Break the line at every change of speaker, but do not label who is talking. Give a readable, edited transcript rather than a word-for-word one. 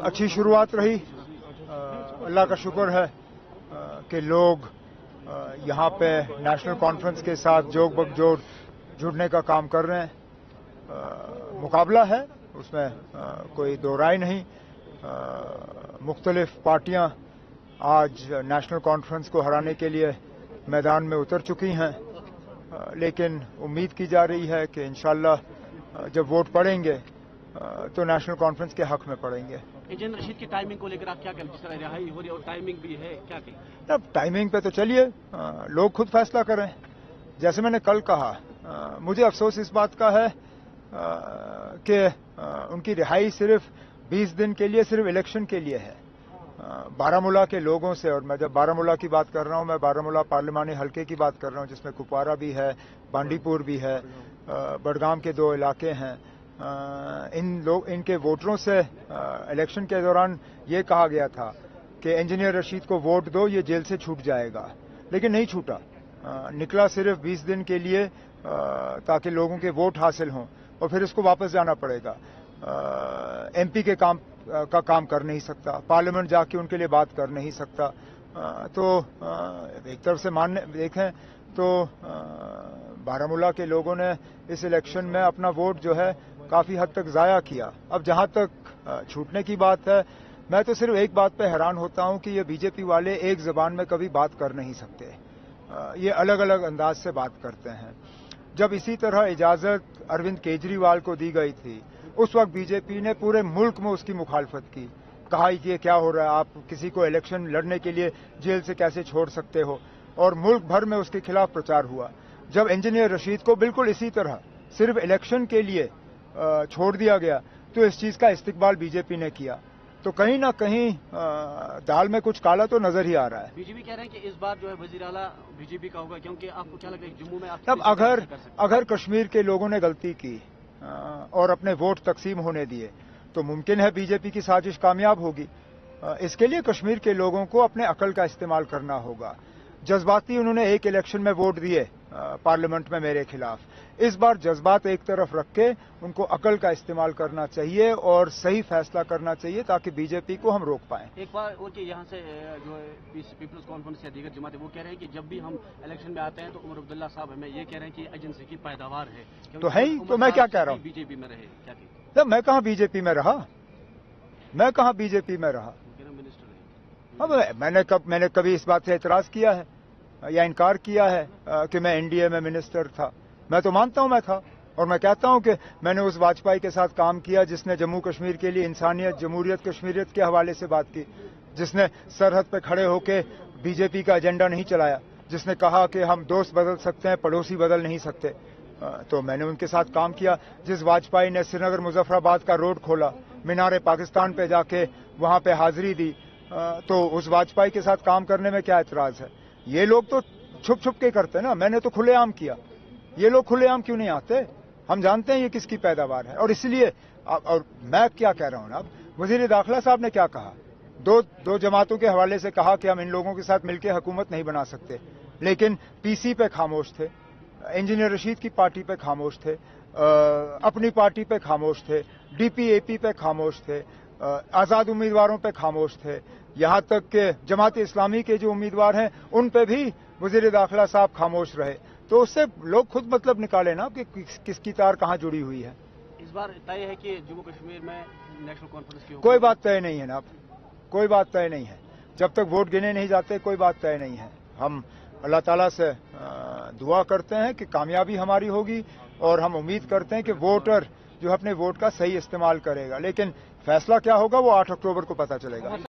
अच्छी शुरुआत रही। अल्लाह का शुक्र है कि लोग यहाँ पे नेशनल कॉन्फ्रेंस के साथ जोग बगजोड़ जुड़ने का काम कर रहे हैं। मुकाबला है, उसमें कोई दो राय नहीं। मुख्तलिफ पार्टियां आज नेशनल कॉन्फ्रेंस को हराने के लिए मैदान में उतर चुकी हैं, लेकिन उम्मीद की जा रही है कि इंशाअल्लाह जब वोट पड़ेंगे तो नेशनल कॉन्फ्रेंस के हक में पड़ेंगे।
इंजीनियर रशीद की टाइमिंग को लेकर आप क्या कहते हैं? जिस तरह रिहाई हो रही है और टाइमिंग भी है, क्या कहें?
अब टाइमिंग पे तो चलिए, लोग खुद फैसला करें। जैसे मैंने कल कहा, मुझे अफसोस इस बात का है कि उनकी रिहाई सिर्फ 20 दिन के लिए, सिर्फ इलेक्शन के लिए है। बारामूला के लोगों से, और मैं जब बारामूला की बात कर रहा हूं, मैं बारामूला पार्लिमानी हल्के की बात कर रहा हूं, जिसमें कुपवारा भी है, बांडीपुर भी है, बडगाम के 2 इलाके हैं। इनके वोटरों से इलेक्शन के दौरान ये कहा गया था कि इंजीनियर रशीद को वोट दो, ये जेल से छूट जाएगा, लेकिन नहीं छूटा। निकला सिर्फ 20 दिन के लिए, ताकि लोगों के वोट हासिल हों, और फिर इसको वापस जाना पड़ेगा। एमपी के काम कर नहीं सकता, पार्लियामेंट जाके उनके लिए बात कर नहीं सकता। तो एक तरफ से देखें तो बारामूला के लोगों ने इस इलेक्शन में अपना वोट जो है काफी हद तक जाया किया। अब जहां तक छूटने की बात है, मैं तो सिर्फ एक बात पे हैरान होता हूं कि ये बीजेपी वाले एक जबान में कभी बात कर नहीं सकते। ये अलग अलग अंदाज से बात करते हैं। जब इसी तरह इजाजत अरविंद केजरीवाल को दी गई थी, उस वक्त बीजेपी ने पूरे मुल्क में उसकी मुखालफत की, कहा कि ये क्या हो रहा है, आप किसी को इलेक्शन लड़ने के लिए जेल से कैसे छोड़ सकते हो, और मुल्क भर में उसके खिलाफ प्रचार हुआ। जब इंजीनियर रशीद को बिल्कुल इसी तरह सिर्फ इलेक्शन के लिए छोड़ दिया गया, तो इस चीज का इस्तिकबाल बीजेपी ने किया। तो कहीं ना कहीं दाल में कुछ काला तो नजर ही आ रहा है।
बीजेपी कह रहे हैं कि इस बार जो है वजीर आला बीजेपी का होगा, क्योंकि आपको क्या लगता है जम्मू में
तब अगर कश्मीर के लोगों ने गलती की और अपने वोट तकसीम होने दिए, तो मुमकिन है बीजेपी की साजिश कामयाब होगी। इसके लिए कश्मीर के लोगों को अपने अकल का इस्तेमाल करना होगा। जज्बाती उन्होंने एक इलेक्शन में वोट दिए पार्लियामेंट में मेरे खिलाफ। इस बार जज्बात एक तरफ रख के उनको अकल का इस्तेमाल करना चाहिए और सही फैसला करना चाहिए, ताकि बीजेपी को हम रोक पाएं।
एक बार और कि यहाँ से जो पीपल्स कॉन्फ्रेंस या दीगर जमातें वो कह रहे हैं कि जब भी हम इलेक्शन में आते हैं तो उमर अब्दुल्ला साहब हमें ये कह रहे हैं कि एजेंसी की पैदावार है।
तो है ही, तो मैं क्या कह रहा हूँ?
बीजेपी में रहे, क्या
जब मैं कहाँ बीजेपी में रहा, मैं कहाँ बीजेपी में रहा? अब मैंने कभी इस बात से एतराज किया है या इनकार किया है कि मैं एनडीए में मिनिस्टर था? मैं तो मानता हूं मैं था, और मैं कहता हूं कि मैंने उस वाजपेयी के साथ काम किया जिसने जम्मू कश्मीर के लिए इंसानियत, जमहूरियत, कश्मीरियत के हवाले से बात की, जिसने सरहद पे खड़े होकर बीजेपी का एजेंडा नहीं चलाया, जिसने कहा कि हम दोस्त बदल सकते हैं, पड़ोसी बदल नहीं सकते। तो मैंने उनके साथ काम किया। जिस वाजपेयी ने श्रीनगर मुजफ्फराबाद का रोड खोला, मीनार पाकिस्तान पे जाके वहां पे हाजिरी दी, तो उस वाजपेयी के साथ काम करने में क्या एतराज है? ये लोग तो छुप छुप के करते ना, मैंने तो खुलेआम किया। ये लोग खुलेआम क्यों नहीं आते? हम जानते हैं ये किसकी पैदावार है। और इसलिए और मैं क्या कह रहा हूं ना, वजीर दाखिला साहब ने क्या कहा, दो जमातों के हवाले से कहा कि हम इन लोगों के साथ मिलकर हुकूमत नहीं बना सकते, लेकिन पीसी पे खामोश थे, इंजीनियर रशीद की पार्टी पे खामोश थे, अपनी पार्टी पे खामोश थे, डीपीएपी पे खामोश थे, आजाद उम्मीदवारों पे खामोश थे, यहां तक कि जमात इस्लामी के जो उम्मीदवार हैं उन पे भी वजीर दाखिला साहब खामोश रहे। तो उससे लोग खुद मतलब निकाले ना कि किसकी तार कहां जुड़ी हुई है।
इस बार तय है कि जम्मू कश्मीर में नेशनल कॉन्फ्रेंस की
कोई बात तय नहीं है ना, कोई बात तय नहीं है। जब तक वोट गिने नहीं जाते कोई बात तय नहीं है। हम अल्लाह ताला से दुआ करते हैं कि कामयाबी हमारी होगी, और हम उम्मीद करते हैं कि वोटर जो अपने वोट का सही इस्तेमाल करेगा, लेकिन फैसला क्या होगा वो 8 अक्टूबर को पता चलेगा।